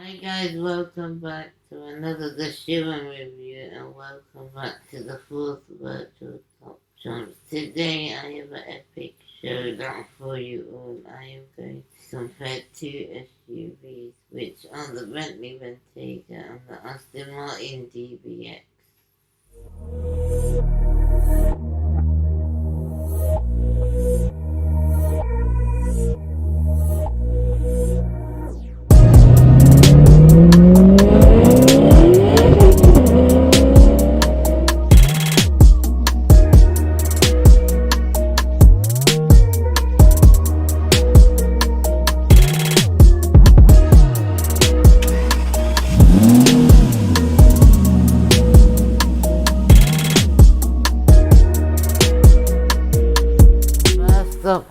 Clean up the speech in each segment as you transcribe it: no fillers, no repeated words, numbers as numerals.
Hi guys, welcome back to another The Shivan review and welcome back to the fourth virtual top jumps. Today I have an epic showdown for you all. I am going to compare two SUVs, which are the Bentley Bentayga and the Aston Martin DBX.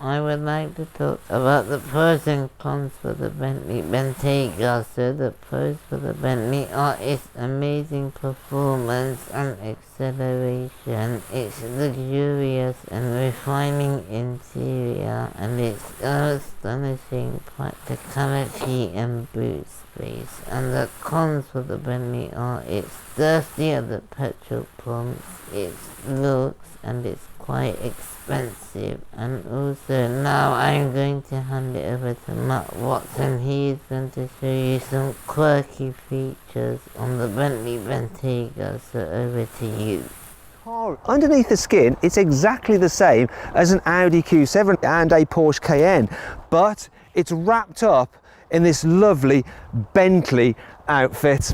I would like to talk about the pros and cons for the Bentley Bentayga. So the pros for the Bentley are its amazing performance and acceleration, its luxurious and refining interior, and its astonishing practicality and boot space. And the cons for the Bentley are its thirsty at the petrol pumps, its looks, and its quite expensive. And also now I'm going to hand it over to Matt Watson. He's going to show you some quirky features on the Bentley Bentayga, so over to you. Underneath the skin, it's exactly the same as an Audi Q7 and a Porsche Cayenne, but it's wrapped up in this lovely Bentley outfit.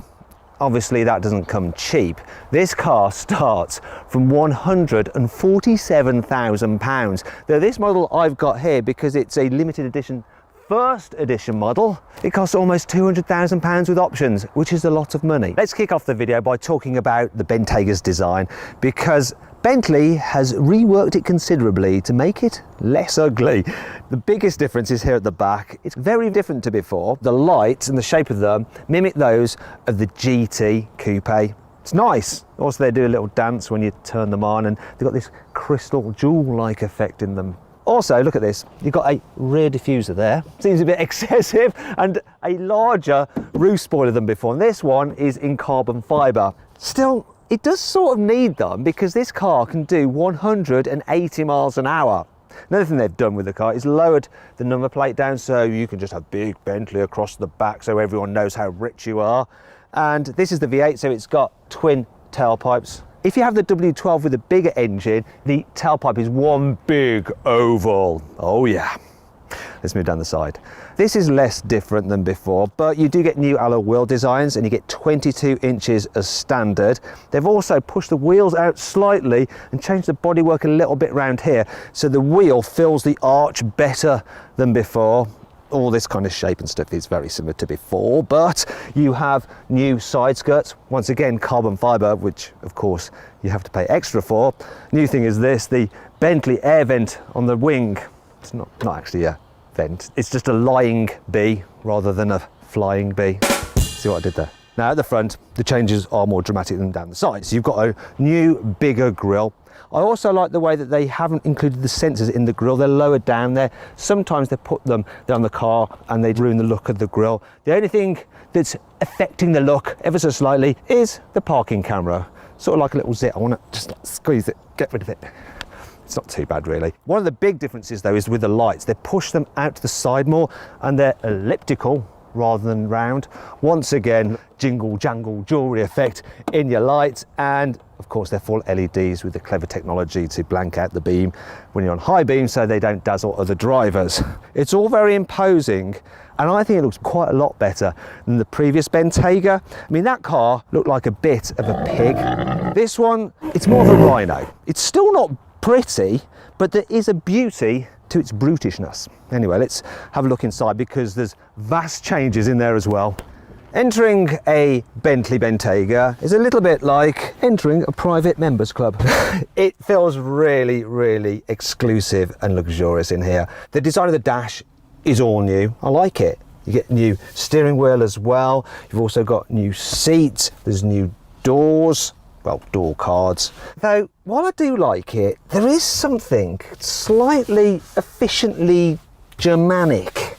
Obviously that doesn't come cheap. This car starts from £147,000. Now this model I've got here, because it's a limited edition first edition model, it costs almost £200,000 with options, which is a lot of money. Let's kick off the video by talking about the Bentayga's design, because Bentley has reworked it considerably to make it less ugly. The biggest difference is here at the back. It's very different to before. The lights and the shape of them mimic those of the GT Coupe. It's nice. Also, they do a little dance when you turn them on, and they've got this crystal jewel-like effect in them. Also, look at this. You've got a rear diffuser there. Seems a bit excessive, and a larger roof spoiler than before. And this one is in carbon fibre. Still, it does sort of need them, because this car can do 180 miles an hour. Another thing they've done with the car is lowered the number plate down, so you can just have big Bentley across the back so everyone knows how rich you are. And this is the V8, so it's got twin tailpipes. If you have the W12 with a bigger engine, the tailpipe is one big oval. Oh yeah. Let's move down the side. This is less different than before, but you do get new alloy wheel designs, and you get 22 inches as standard. They've also pushed the wheels out slightly and changed the bodywork a little bit around here, so the wheel fills the arch better than before. All this kind of shape and stuff is very similar to before, but you have new side skirts, once again carbon fibre, which of course you have to pay extra for. New thing is this, the Bentley air vent on the wing. It's not actually a vent, it's just a lying B rather than a flying B. See what I did there? Now at the front, the changes are more dramatic than down the side. So you've got a new, bigger grille. I also like the way that they haven't included the sensors in the grille. They're lowered down there. Sometimes they put them down the car and they ruin the look of the grille. The only thing that's affecting the look ever so slightly is the parking camera. Sort of like a little zit. I want to just squeeze it, get rid of it. It's not too bad really. One of the big differences though is with the lights. They push them out to the side more, and they're elliptical rather than round. Once again, jingle jangle jewelry effect in your lights, and of course they're full LEDs with the clever technology to blank out the beam when you're on high beam so they don't dazzle other drivers. It's all very imposing, and I think it looks quite a lot better than the previous Bentayga. I mean, that car looked like a bit of a pig. This one, it's more of a rhino. It's still not pretty, but there is a beauty to its brutishness. Anyway, let's have a look inside, because there's vast changes in there as well. Entering a Bentley Bentayga is a little bit like entering a private members club. It feels really, really exclusive and luxurious in here. The design of the dash is all new. I like it. You get new steering wheel as well. You've also got new seats. There's new doors. Well, door cards. Though, while I do like it, there is something slightly efficiently Germanic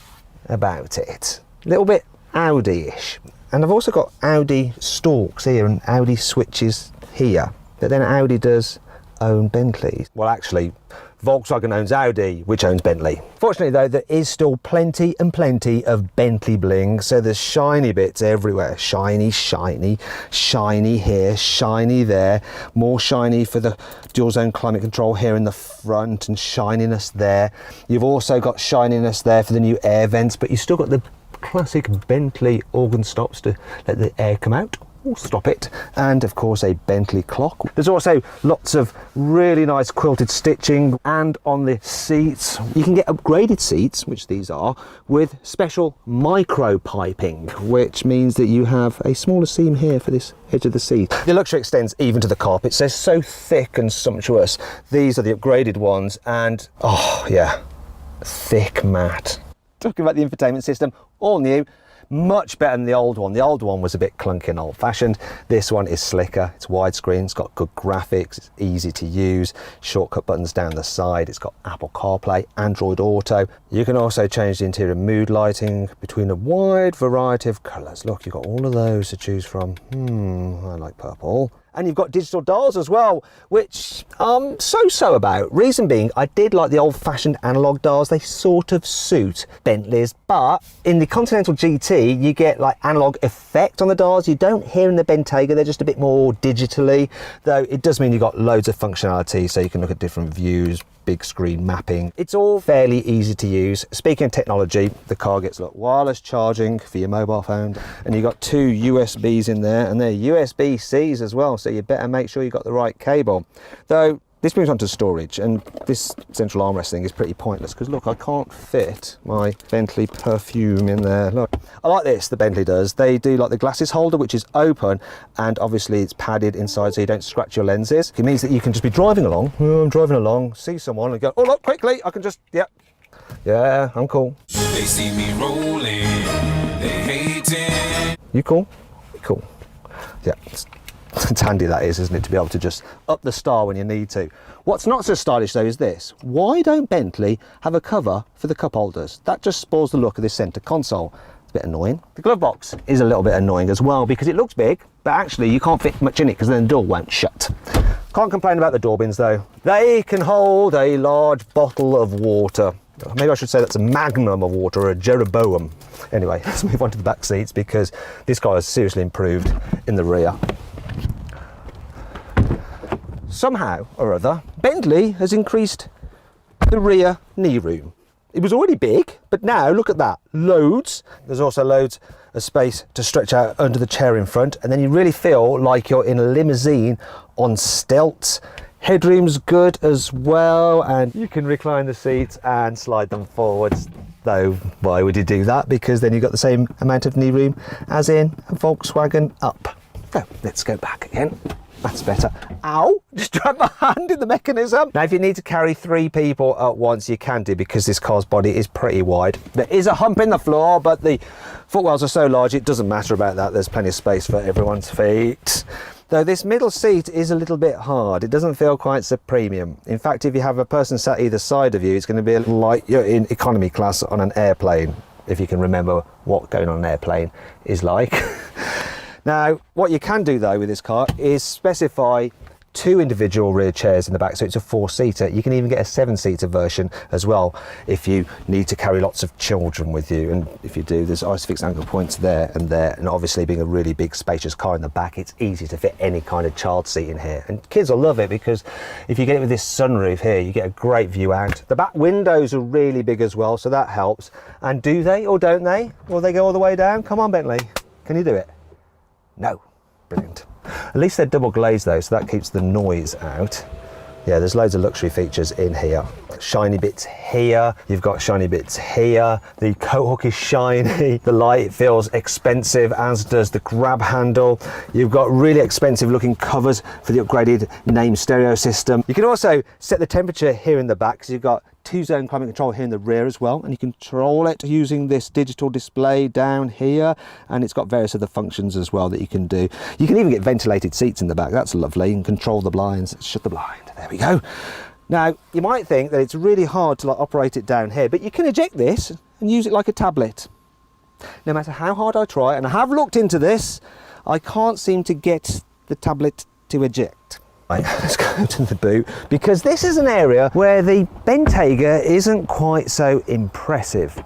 about it. A little bit Audi-ish. And I've also got Audi stalks here and Audi switches here. But then Audi does own Bentley. Well, actually, Volkswagen owns Audi, which owns Bentley. Fortunately though, there is still plenty and plenty of Bentley bling, so there's shiny bits everywhere. Shiny, shiny, shiny here, shiny there, more shiny for the dual zone climate control here in the front and shininess there. You've also got shininess there for the new air vents, but you've still got the classic Bentley organ stops to let the air come out. Stop it, and of course a Bentley clock. There's also lots of really nice quilted stitching, and on the seats you can get upgraded seats, which these are, with special micro piping, which means that you have a smaller seam here for this edge of the seat. The luxury extends even to the carpets. They're so thick and sumptuous. These are the upgraded ones, and oh yeah, thick matte. Talking about the infotainment system, all new. Much better than the old one. The old one was a bit clunky and old-fashioned. This one is slicker. It's widescreen, it's got good graphics, it's easy to use, shortcut buttons down the side, it's got Apple CarPlay, Android Auto. You can also change the interior mood lighting between a wide variety of colours. Look, you've got all of those to choose from. I like purple. And you've got digital dials as well, which I'm so about. Reason being, I did like the old-fashioned analog dials. They sort of suit Bentleys, but in the Continental GT, you get like analog effect on the dials. You don't hear in the Bentayga, they're just a bit more digitally, though it does mean you've got loads of functionality, so you can look at different views, big screen mapping. It's all fairly easy to use. Speaking of technology, the car gets wireless charging for your mobile phone, and you've got two USBs in there, and they're USB-Cs as well, so you better make sure you've got the right cable. Though this moves on to storage, and this central armrest thing is pretty pointless because look, I can't fit my Bentley perfume in there. Look, I like this, the Bentley does. They do like the glasses holder, which is open, and obviously it's padded inside so you don't scratch your lenses. It means that you can just be driving along. I'm driving along, see someone and go, oh look, quickly, I can just, yeah, I'm cool. They see me rolling, they hating. You cool? Cool. Yeah. It's handy, that is, isn't it, to be able to just up the star when you need to. What's not so stylish though is this. Why don't Bentley have a cover for the cup holders? That just spoils the look of this centre console. It's a bit annoying. The glove box is a little bit annoying as well because it looks big, but actually you can't fit much in it because then the door won't shut. Can't complain about the door bins though. They can hold a large bottle of water. Maybe I should say that's a magnum of water, or a Jeroboam. Anyway, let's move on to the back seats because this car has seriously improved in the rear. Somehow or other, Bentley has increased the rear knee room. It was already big, but now look at that, loads. There's also loads of space to stretch out under the chair in front, and then you really feel like you're in a limousine on stilts. Headroom's good as well, and you can recline the seats and slide them forwards. Though, why would you do that? Because then you've got the same amount of knee room as in a Volkswagen Up. So, let's go back again. That's better. Ow! Just dragged my hand in the mechanism. Now, if you need to carry 3 people at once, you can do because this car's body is pretty wide. There is a hump in the floor, but the footwells are so large, it doesn't matter about that. There's plenty of space for everyone's feet. Though this middle seat is a little bit hard. It doesn't feel quite so premium. In fact, if you have a person sat either side of you, it's going to be like you're in economy class on an airplane, if you can remember what going on an airplane is like. Now, what you can do though with this car is specify 2 individual rear chairs in the back, so it's a 4-seater. You can even get a 7-seater version as well if you need to carry lots of children with you, and if you do, there's ISOFIX anchor points there, and obviously being a really big spacious car in the back, it's easy to fit any kind of child seat in here, and kids will love it because if you get it with this sunroof here, you get a great view out. The back windows are really big as well, so that helps. And do they or don't they? Will they go all the way down? Come on, Bentley, can you do it? No. Brilliant. At least they're double glazed though, so that keeps the noise out. Yeah, there's loads of luxury features in here. Shiny bits here, you've got shiny bits here. The coat hook is shiny. The light feels expensive, as does the grab handle. You've got really expensive looking covers for the upgraded name stereo system. You can also set the temperature here in the back, because you've got 2-zone climate control here in the rear as well, and you can control it using this digital display down here, and it's got various other functions as well that you can do. You can even get ventilated seats in the back. That's lovely. You can control the blinds. Shut the blind. There we go. Now, you might think that it's really hard to operate it down here, but you can eject this and use it like a tablet. No matter how hard I try, and I have looked into this, I can't seem to get the tablet to eject. Right, let's go to the boot, because this is an area where the Bentayga isn't quite so impressive.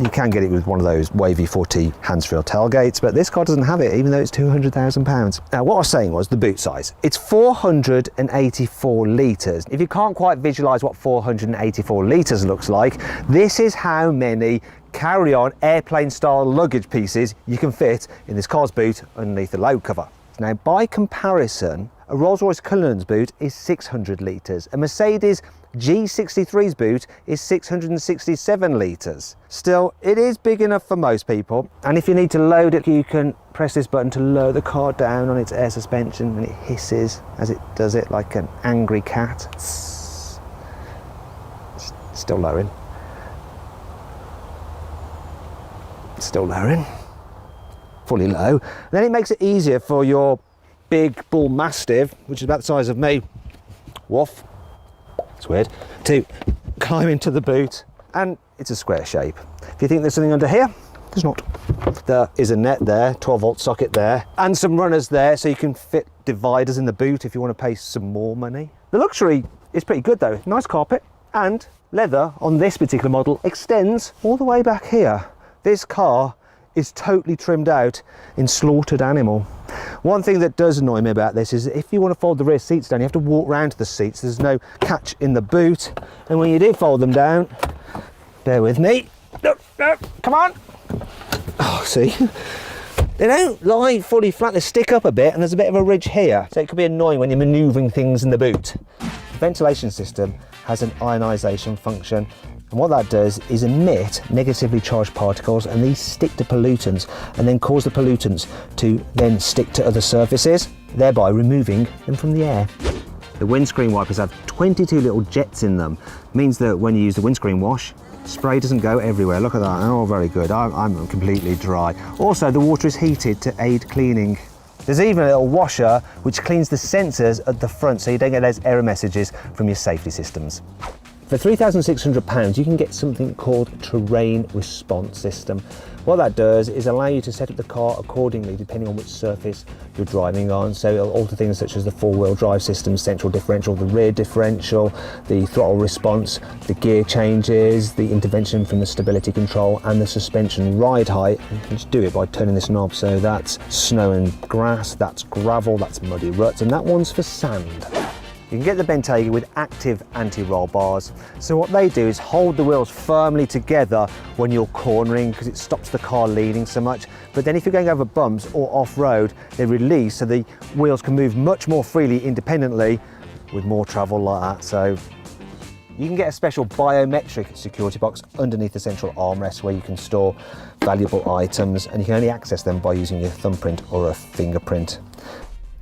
You can get it with one of those wavy 40 hands-free tailgates, but this car doesn't have it, even though it's £200,000. Now, what I was saying was the boot size. It's 484 litres. If you can't quite visualise what 484 litres looks like, this is how many carry-on airplane-style luggage pieces you can fit in this car's boot underneath the load cover. Now, by comparison, a Rolls-Royce Cullinan's boot is 600 litres. A Mercedes G63's boot is 667 litres. Still, it is big enough for most people, and if you need to load it, you can press this button to lower the car down on its air suspension, and it hisses as it does it like an angry cat. Still lowering. Still lowering. Fully low. Then it makes it easier for your big bull mastiff, which is about the size of me, woof, it's weird, to climb into the boot, and it's a square shape. If you think there's something under here, there's not. There is a net there, 12-volt socket there, and some runners there, so you can fit dividers in the boot if you want to pay some more money. The luxury is pretty good though. Nice carpet, and leather on this particular model extends all the way back here. This car is totally trimmed out in slaughtered animal. One thing that does annoy me about this is if you want to fold the rear seats down, you have to walk round to the seats. There's no catch in the boot, and when you do fold them down, bear with me, no, come on, oh, see, they don't lie fully flat, they stick up a bit, and there's a bit of a ridge here, so it can be annoying when you're manoeuvring things in the boot. The ventilation system has an ionisation function, and what that does is emit negatively charged particles, and these stick to pollutants and then cause the pollutants to then stick to other surfaces, thereby removing them from the air. The windscreen wipers have 22 little jets in them. Means that when you use the windscreen wash, spray doesn't go everywhere. Look at that, oh, very good. I'm completely dry. Also, the water is heated to aid cleaning. There's even a little washer which cleans the sensors at the front, so you don't get those error messages from your safety systems. For £3,600, you can get something called Terrain Response System. What that does is allow you to set up the car accordingly depending on which surface you're driving on. So it'll alter things such as the four-wheel drive system, central differential, the rear differential, the throttle response, the gear changes, the intervention from the stability control, and the suspension ride height. You can just do it by turning this knob. So that's snow and grass, that's gravel, that's muddy ruts, and that one's for sand. You can get the Bentayga with active anti-roll bars. So what they do is hold the wheels firmly together when you're cornering, because it stops the car leaning so much. But then if you're going over bumps or off-road, they release so the wheels can move much more freely independently with more travel like that. So you can get a special biometric security box underneath the central armrest where you can store valuable items, and you can only access them by using your thumbprint or a fingerprint.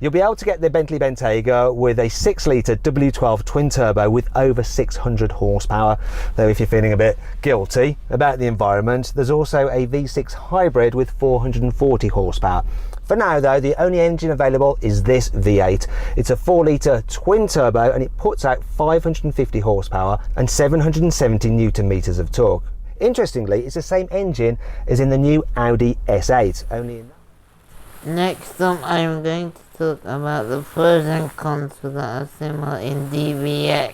You'll be able to get the Bentley Bentayga with a 6-litre W12 twin turbo with over 600 horsepower. Though if you're feeling a bit guilty about the environment, there's also a V6 hybrid with 440 horsepower. For now though, the only engine available is this V8. It's a 4-litre twin turbo, and it puts out 550 horsepower and 770 Newton meters of torque. Interestingly, it's the same engine as in the new Audi S8, only in Next up, I'm going to talk about the pros and cons for the Aston Martin DBX.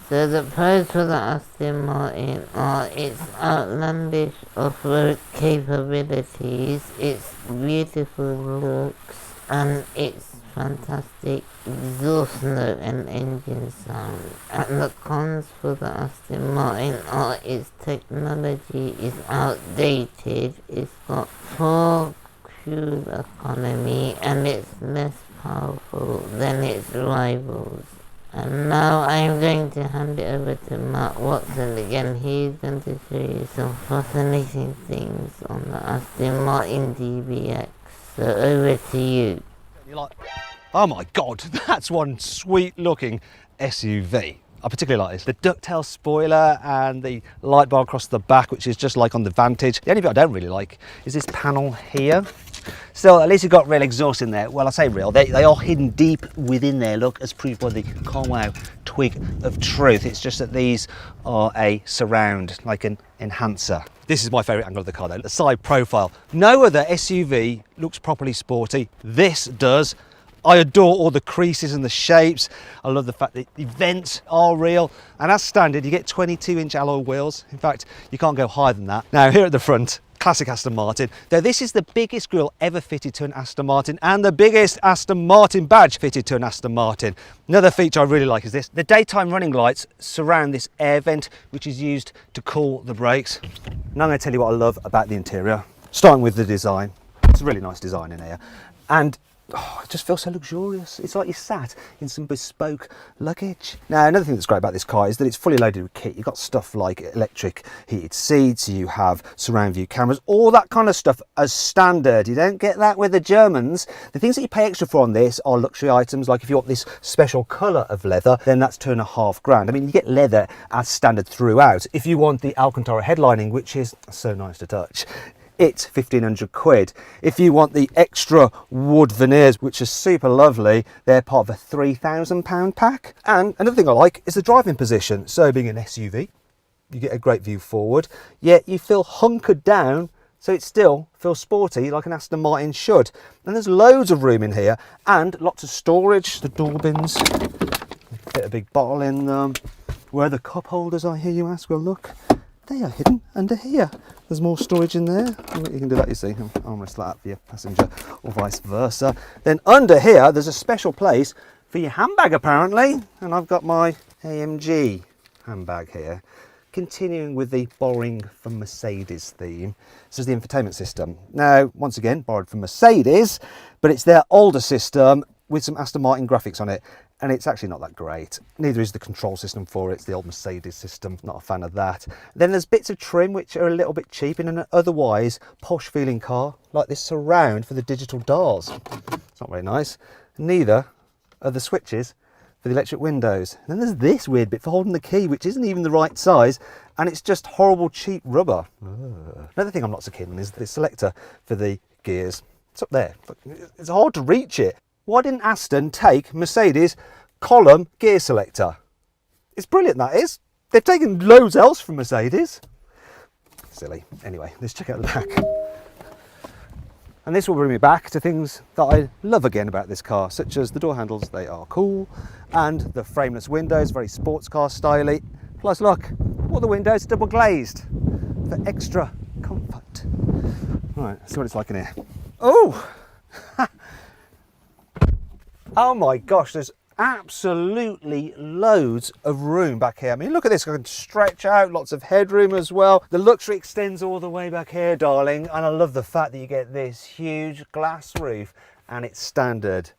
So the pros for the Aston Martin are its outlandish off-road capabilities, its beautiful looks, and its fantastic exhaust note and engine sound. And the cons for the Aston Martin are its technology is outdated, it's got poor fuel economy, and it's less powerful than its rivals. And now I'm going to hand it over to Mark Watson again. He's going to show you some fascinating things on the Aston Martin DBX. So over to you. You're like, oh my God, that's one sweet looking SUV. I particularly like this. The ducktail spoiler and the light bar across the back, which is just like on the Vantage. The only bit I don't really like is this panel here. Still, at least you've got real exhaust in there. Well, I say real, they are hidden deep within there, look, as proved by the Carwow twig of truth. It's just that these are a surround, like an enhancer. This is my favourite angle of the car though, the side profile. No other SUV looks properly sporty. This does. I adore all the creases and the shapes. I love the fact that the vents are real. And as standard, you get 22-inch alloy wheels. In fact, you can't go higher than that. Now, here at the front, classic Aston Martin. Though this is the biggest grille ever fitted to an Aston Martin and the biggest Aston Martin badge fitted to an Aston Martin. Another feature I really like is this. The daytime running lights surround this air vent, which is used to cool the brakes. Now I'm going to tell you what I love about the interior. Starting with the design. It's a really nice design in here. And it just feels so luxurious. It's like you sat in some bespoke luggage. Now, another thing that's great about this car is that it's fully loaded with kit. You've got stuff like electric heated seats, you have surround view cameras, all that kind of stuff as standard. You don't get that with the Germans. The things that you pay extra for on this are luxury items, like if you want this special colour of leather, then that's £2.5 grand. I mean, you get leather as standard throughout. If you want the Alcantara headlining, which is so nice to touch, it's 1,500 quid. If you want the extra wood veneers, which are super lovely, they're part of a £3,000 pack. And another thing I like is the driving position. So being an SUV, you get a great view forward, yet you feel hunkered down, so it still feels sporty like an Aston Martin should. And there's loads of room in here and lots of storage. The door bins, fit a big bottle in them. Where are the cup holders, I hear you ask? Well, look, they are hidden under here. There's more storage in there. You can do that, you see. Armrest that for your passenger or vice versa. Then under here, there's a special place for your handbag, apparently. And I've got my AMG handbag here. Continuing with the borrowing from Mercedes theme, this is the infotainment system. Now, once again, borrowed from Mercedes, but it's their older system with some Aston Martin graphics on it. And it's actually not that great. Neither is the control system for it. It's the old Mercedes system. Not a fan of that. Then there's bits of trim which are a little bit cheap in an otherwise posh feeling car, like this surround for the digital dials. It's not very nice. Neither are the switches for the electric windows. And then there's this weird bit for holding the key, which isn't even the right size, and it's just horrible cheap rubber. Another thing I'm not so keen on is the selector for the gears. It's up there. It's hard to reach it. Why didn't Aston take Mercedes column gear selector? It's brilliant, that is. They've taken loads else from Mercedes. Silly. Anyway, let's check out the back. And this will bring me back to things that I love again about this car, such as the door handles, they are cool, and the frameless windows, very sports car styly. Plus, look, all the windows double glazed for extra comfort. Right, let's see what it's like in here. Oh! Oh my gosh, there's absolutely loads of room back here. I mean, look at this, I can stretch out, lots of headroom as well. The luxury extends all the way back here, darling, and I love the fact that you get this huge glass roof and it's standard.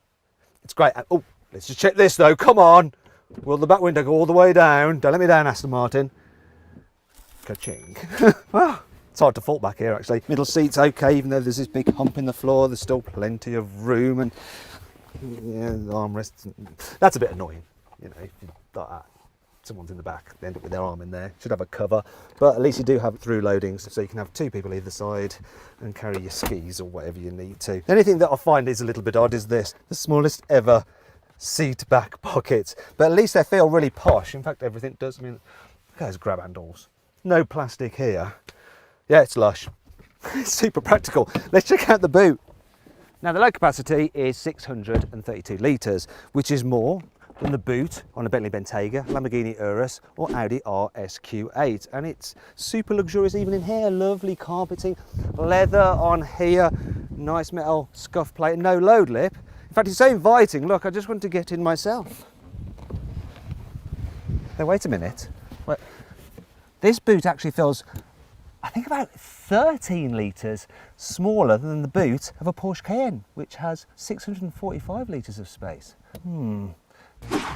It's great. Oh, let's just check this though, come on. Will the back window go all the way down? Don't let me down, Aston Martin. Ka-ching. Well, it's hard to fault back here actually. Middle seat's okay, even though there's this big hump in the floor, there's still plenty of room, and yeah, the armrests. That's a bit annoying, you know. If you like that, someone's in the back, they end up with their arm in there. Should have a cover, but at least you do have through loadings, so you can have two people either side and carry your skis or whatever you need to. The only thing that I find is a little bit odd is this: the smallest ever seat back pockets, but at least they feel really posh. In fact, everything does. I mean, look at those grab handles. No plastic here. Yeah, it's lush. It's super practical. Let's check out the boot. Now the load capacity is 632 litres, which is more than the boot on a Bentley Bentayga, Lamborghini Urus or Audi RSQ8, and it's super luxurious even in here. Lovely carpeting, leather on here, nice metal scuff plate, no load lip. In fact, it's so inviting. Look, I just want to get in myself. Now wait a minute. Well, this boot actually feels, I think, about 13 litres smaller than the boot of a Porsche Cayenne, which has 645 litres of space.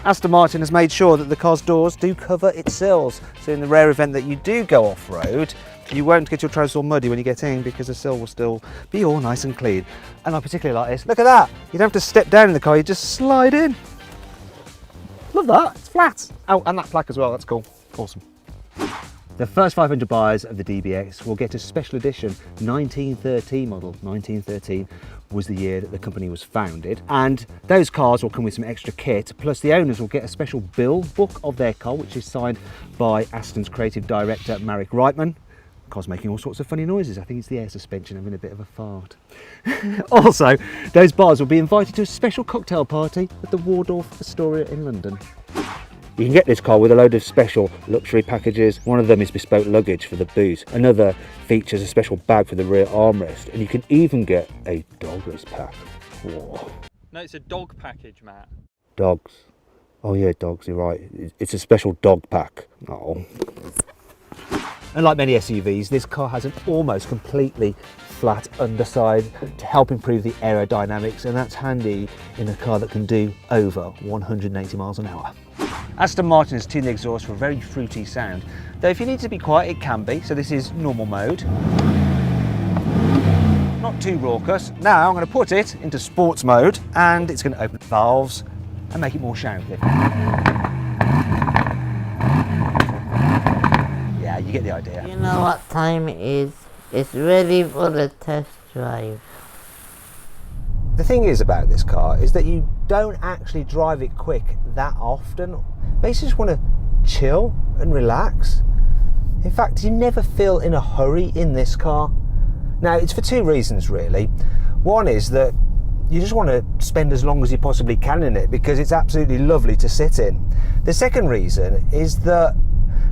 Aston Martin has made sure that the car's doors do cover its sills, so in the rare event that you do go off-road, you won't get your trousers all muddy when you get in, because the sill will still be all nice and clean. And I particularly like this. Look at that! You don't have to step down in the car, you just slide in. Love that, it's flat. Oh, and that plaque as well, that's cool. Awesome. The first 500 buyers of the DBX will get a special edition 1913 model. 1913 was the year that the company was founded, and those cars will come with some extra kit, plus the owners will get a special build book of their car, which is signed by Aston's creative director Marek Reitman. Car's making all sorts of funny noises. I think it's the air suspension having a bit of a fart. Also, those buyers will be invited to a special cocktail party at the Waldorf Astoria in London. You can get this car with a load of special luxury packages. One of them is bespoke luggage for the boot. Another features a special bag for the rear armrest. And you can even get a dogless pack. Whoa. No, it's a dog package, Matt. Dogs. Oh yeah, dogs, you're right. It's a special dog pack. Oh. Unlike many SUVs, this car has an almost completely flat underside to help improve the aerodynamics, and that's handy in a car that can do over 180 miles an hour. Aston Martin has tuned the exhaust for a very fruity sound, though if you need to be quiet it can be, so this is normal mode. Not too raucous. Now I'm going to put it into sports mode and it's going to open the valves and make it more shouty. Yeah, you get the idea. You know what time it is? It's ready for the test drive. The thing is about this car is that you don't actually drive it quick that often. It makes you just want to chill and relax. In fact, you never feel in a hurry in this car. Now, it's for two reasons really. One is that you just want to spend as long as you possibly can in it because it's absolutely lovely to sit in. The second reason is that,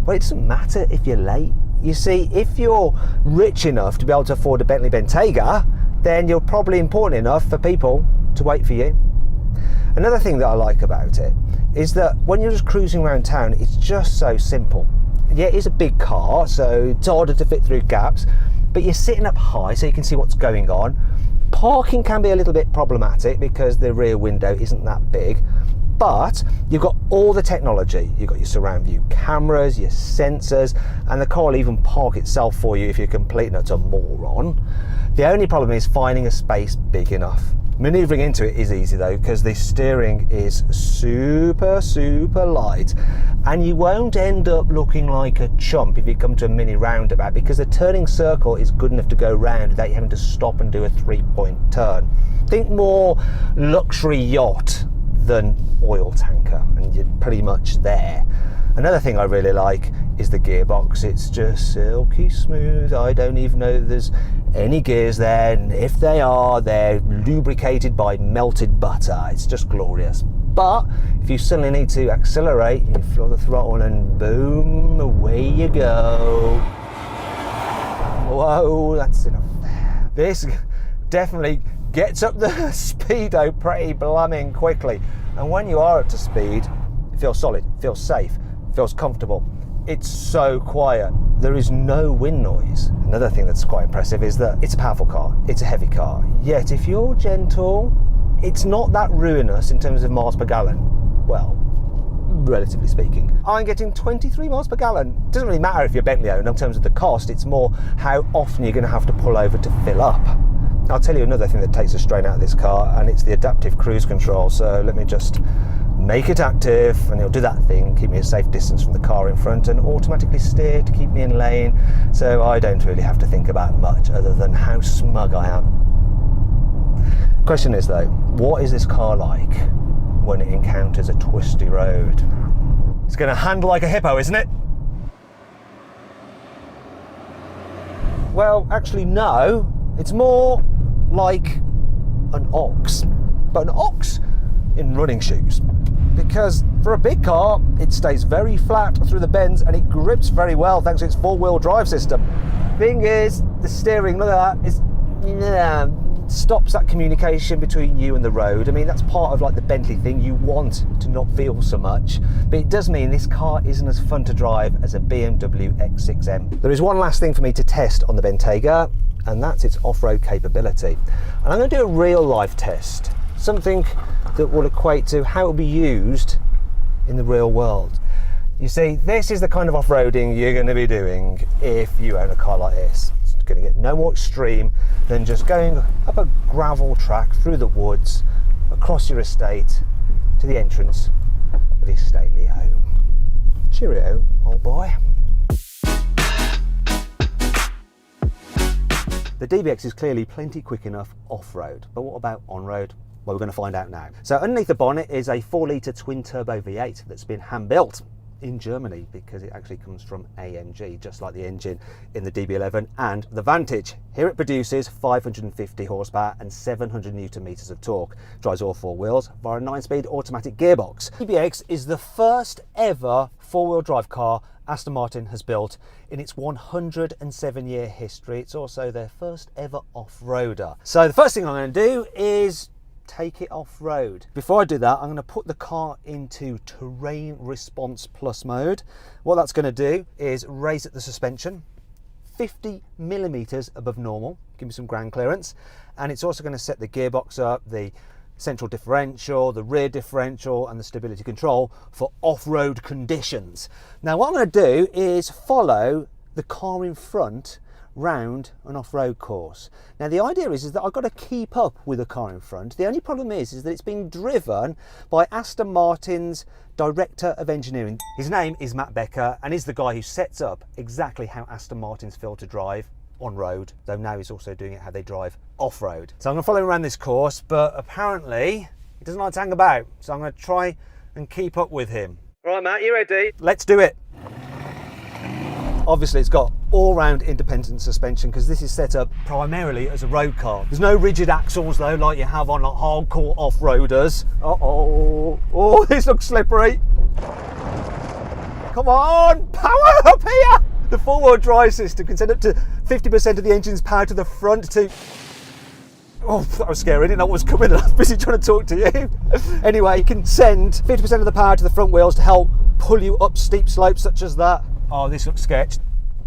well, it doesn't matter if you're late. You see, if you're rich enough to be able to afford a Bentley Bentayga, then you're probably important enough for people to wait for you. Another thing that I like about it is that when you're just cruising around town, it's just so simple. Yeah, it is a big car, so it's harder to fit through gaps, but you're sitting up high so you can see what's going on. Parking can be a little bit problematic because the rear window isn't that big, but you've got all the technology. You've got your surround view cameras, your sensors, and the car will even park itself for you if you're complete and utter moron. The only problem is finding a space big enough. Manoeuvring into it is easy though, because the steering is super light, and you won't end up looking like a chump if you come to a mini roundabout, because the turning circle is good enough to go round without you having to stop and do a 3-point turn. Think more luxury yacht than oil tanker, and you're pretty much there. Another thing I really like is the gearbox. It's just silky smooth. I don't even know there's any gears there, and if they are, they're lubricated by melted butter. It's just glorious. But if you suddenly need to accelerate, you floor the throttle and boom, away you go. Whoa, that's enough. This definitely gets up the speedo pretty blooming quickly, and when you are up to speed, it feels solid, it feels safe, it feels comfortable. It's so quiet. There is no wind noise. Another thing that's quite impressive is that it's a powerful car, it's a heavy car, yet if you're gentle, it's not that ruinous in terms of miles per gallon. Well, relatively speaking. I'm getting 23 miles per gallon. It doesn't really matter if you're Bentley owned in terms of the cost, it's more how often you're going to have to pull over to fill up. I'll tell you another thing that takes the strain out of this car, and it's the adaptive cruise control. So let me just make it active, and it'll do that thing, keep me a safe distance from the car in front, and automatically steer to keep me in lane, so I don't really have to think about much other than how smug I am. Question is though, what is this car like when it encounters a twisty road? It's going to handle like a hippo, isn't it? Well, actually no, it's more like an ox, but an ox in running shoes, because for a big car it stays very flat through the bends and it grips very well thanks to its 4-wheel drive system. Thing is, the steering, look at that, is stops that communication between you and the road. I mean, that's part of like the Bentley thing, you want to not feel so much, but it does mean this car isn't as fun to drive as a BMW X6M. There is one last thing for me to test on the Bentayga, and that's its off-road capability. And I'm going to do a real life test, something that will equate to how it will be used in the real world. You see, this is the kind of off-roading you're going to be doing if you own a car like this. It's going to get no more extreme than just going up a gravel track through the woods, across your estate, to the entrance of your stately home. Cheerio, old boy. The DBX is clearly plenty quick enough off-road, but what about on-road? Well, we're going to find out now. So underneath the bonnet is a 4-litre twin-turbo V8 that's been hand-built in Germany because it actually comes from AMG, just like the engine in the DB11 and the Vantage. Here it produces 550 horsepower and 700 newton meters of torque. Drives all four wheels via a 9-speed automatic gearbox. DBX is the first ever four-wheel drive car Aston Martin has built in its 107-year history. It's also their first ever off-roader. So the first thing I'm going to do is take it off-road. Before I do that, I'm going to put the car into Terrain Response Plus mode. What that's going to do is raise the suspension 50 millimeters above normal, give me some ground clearance, and it's also going to set the gearbox up, the central differential, the rear differential and the stability control for off-road conditions. Now what I'm going to do is follow the car in front round an off-road course. Now the idea is that I've got to keep up with the car in front. The only problem is that it's being driven by Aston Martin's Director of Engineering. His name is Matt Becker and he's the guy who sets up exactly how Aston Martins feel to drive on road, though now he's also doing it how they drive off-road. So I'm going to follow him around this course, but apparently he doesn't like to hang about, so I'm going to try and keep up with him. All right, Matt, you ready? Let's do it. Obviously it's got all-round independent suspension because this is set up primarily as a road car. There's no rigid axles though like you have on like hardcore off-roaders. Oh, this looks slippery. Come on, power up here. The four-wheel drive system can send up to 50% of the engine's power to the front to... Oh, that was scary, I didn't know what was coming. I was busy trying to talk to you. Anyway, you can send 50% of the power to the front wheels to help pull you up steep slopes such as that. Oh, this looks sketched.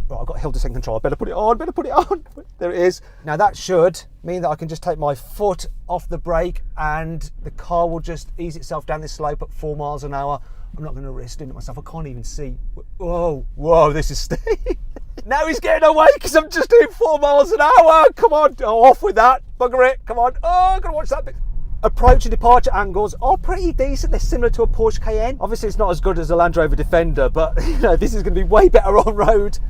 Right, I've got hill descent control. I better put it on, There it is. Now that should mean that I can just take my foot off the brake and the car will just ease itself down this slope at 4 miles an hour. I'm not going to risk doing it myself. I can't even see. Whoa, this is steep. Now he's getting away because I'm just doing 4 miles an hour. Come on, off with that. Bugger it. Come on. Oh, I'm going to watch that bit. Approach and departure angles are pretty decent. They're similar to a Porsche Cayenne. Obviously it's not as good as a Land Rover Defender, but you know, this is going to be way better on road.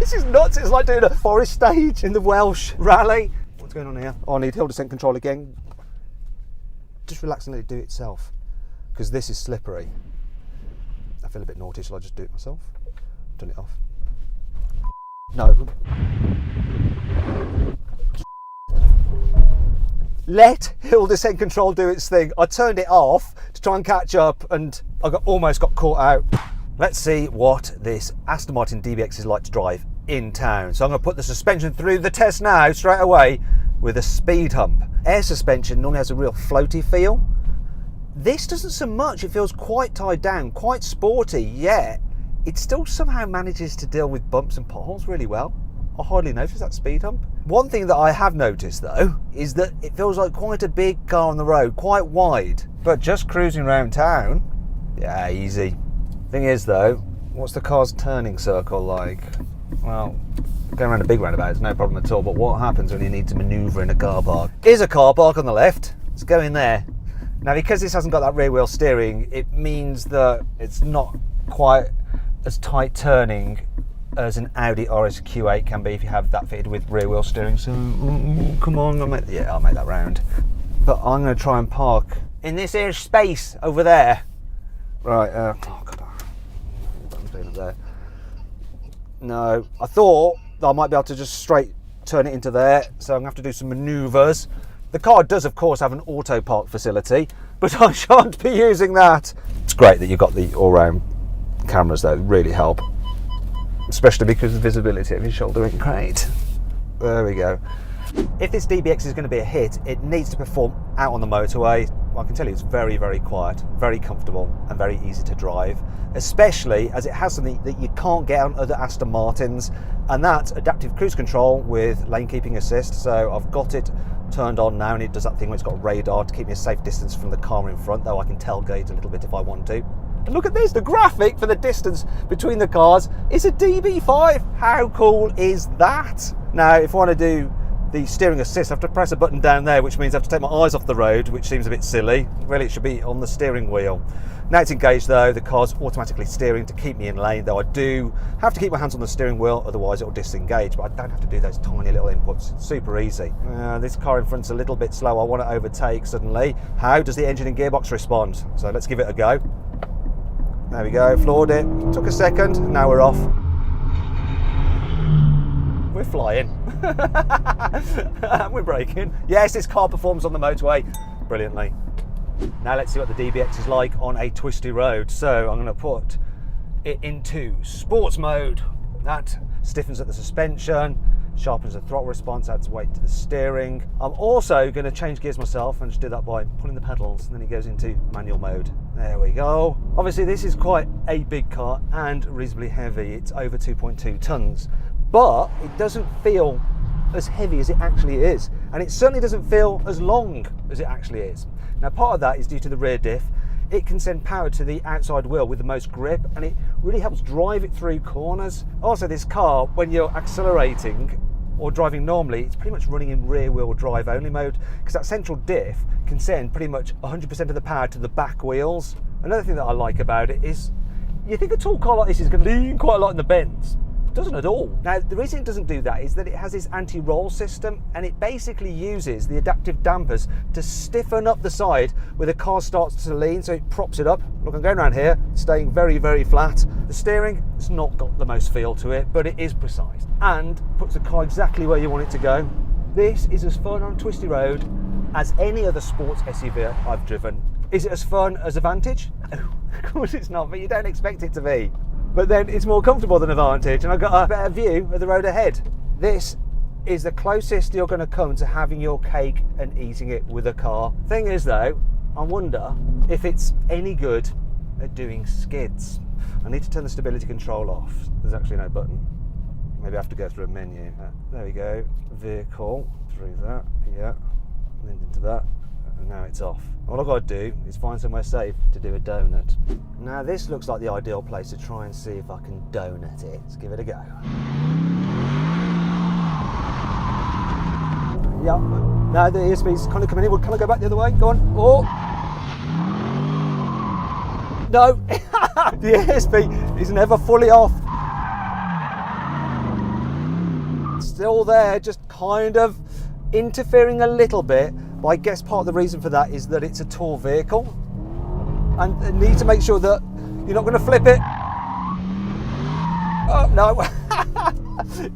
This is nuts. It's like doing a forest stage in the Welsh Rally. What's going on here? Oh, I need hill descent control again. Just relax and let it do it itself because this is slippery. I feel a bit naughty. Shall I just do it myself? Turn it off. No. Let hill descent control do its thing. I turned it off to try and catch up and I almost got caught out. Let's see what this Aston Martin DBX is like to drive in town. So I'm going to put the suspension through the test now straight away with a speed hump. Air suspension normally has a real floaty feel. This doesn't so much. It feels quite tied down, quite sporty, yet it still somehow manages to deal with bumps and potholes really well. I hardly noticed that speed hump. One thing that I have noticed though is that it feels like quite a big car on the road, quite wide, but just cruising around town, yeah, easy. Thing is though, what's the car's turning circle like? Well, going around a big roundabout is no problem at all, but what happens when you need to manoeuvre in a car park? Here's a car park on the left, let's go in there. Now because this hasn't got that rear wheel steering, it means that it's not quite as tight turning as an Audi RS Q8 can be if you have that fitted with rear wheel steering. So come on, I'll make that round. But I'm going to try and park in this here space over there. Right, oh god, I'm doing it there. No, I thought that I might be able to just straight turn it into there, so I'm going to have to do some manoeuvres. The car does of course have an auto park facility, but I shan't be using that. It's great that you've got the all-round cameras though, really help. Especially because the visibility of his shoulder ain't great. There we go. If this DBX is going to be a hit, it needs to perform out on the motorway. Well, I can tell you it's very, very quiet, very comfortable and very easy to drive, especially as it has something that you can't get on other Aston Martins, and that's adaptive cruise control with lane keeping assist. So I've got it turned on now and it does that thing where it's got radar to keep me a safe distance from the car in front, though I can tailgate a little bit if I want to. And look at this, the graphic for the distance between the cars is a DB5. How cool is that? Now, if I want to do the steering assist, I have to press a button down there, which means I have to take my eyes off the road, which seems a bit silly. Really, it should be on the steering wheel. Now it's engaged though, the car's automatically steering to keep me in lane, though I do have to keep my hands on the steering wheel, otherwise it'll disengage, but I don't have to do those tiny little inputs. It's super easy. This car in front's a little bit slow. I want to overtake suddenly. How does the engine and gearbox respond? So let's give it a go. There we go, floored it. Took a second, now we're off. We're flying. We're braking. Yes, this car performs on the motorway brilliantly. Now let's see what the DBX is like on a twisty road. So I'm going to put it into sports mode. That stiffens up the suspension, sharpens the throttle response, adds weight to the steering. I'm also going to change gears myself and just do that by pulling the pedals, and then it goes into manual mode. There we go. Obviously this is quite a big car and reasonably heavy. It's over 2.2 tons, but it doesn't feel as heavy as it actually is, and it certainly doesn't feel as long as it actually is. Now part of that is due to the rear diff. It can send power to the outside wheel with the most grip, and it really helps drive it through corners. Also, this car, when you're accelerating or driving normally, it's pretty much running in rear wheel drive only mode, because that central diff can send pretty much 100% of the power to the back wheels. Another thing that I like about it is, you think a tall car like this is going to lean quite a lot in the bends. It doesn't at all. Now the reason it doesn't do that is that it has this anti-roll system, and it basically uses the adaptive dampers to stiffen up the side where the car starts to lean, so it props it up. Look, I'm going around here, staying very, very flat. The steering, it's not got the most feel to it, but it is precise and puts the car exactly where you want it to go. This is as fun on a twisty road as any other sports SUV I've driven. Is it as fun as a Vantage? No, of course it's not, but you don't expect it to be. But then it's more comfortable than a Vantage, and I've got a better view of the road ahead. This is the closest you're going to come to having your cake and eating it with a car. Thing is though, I wonder if it's any good at doing skids. I need to turn the stability control off. There's actually no button. Maybe I have to go through a menu. There we go, vehicle, through that, yeah, and then into that. And now it's off. All I've got to do is find somewhere safe to do a donut. Now this looks like the ideal place to try and see if I can donut it. Let's give it a go. Yep. Now the ESP's kind of coming in. Well, can I go back the other way? Go on. Oh. No. The ESP is never fully off. It's still there, just kind of interfering a little bit. But I guess part of the reason for that is that it's a tall vehicle, and I need to make sure that you're not going to flip it. Oh no,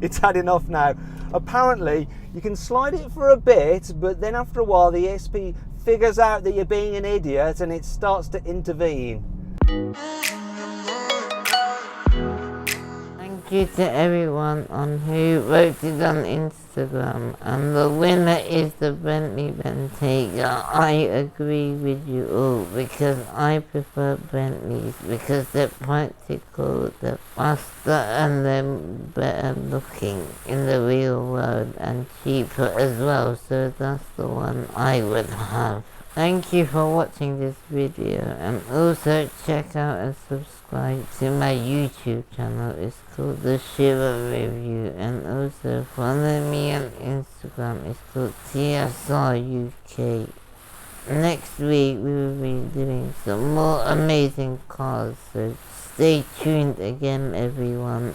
it's had enough now. Apparently you can slide it for a bit, but then after a while the ESP figures out that you're being an idiot and it starts to intervene. Thank you to everyone who voted on Instagram, and the winner is the Bentley Bentayga. I agree with you all, because I prefer Bentleys because they're practical, they're faster, and they're better looking in the real world, and cheaper as well, so that's the one I would have. Thank you for watching this video, and also check out and subscribe to my YouTube channel. It's called The Shiver Review, and also follow me on Instagram. It's called TSR UK. Next week we will be doing some more amazing cars, so stay tuned again everyone.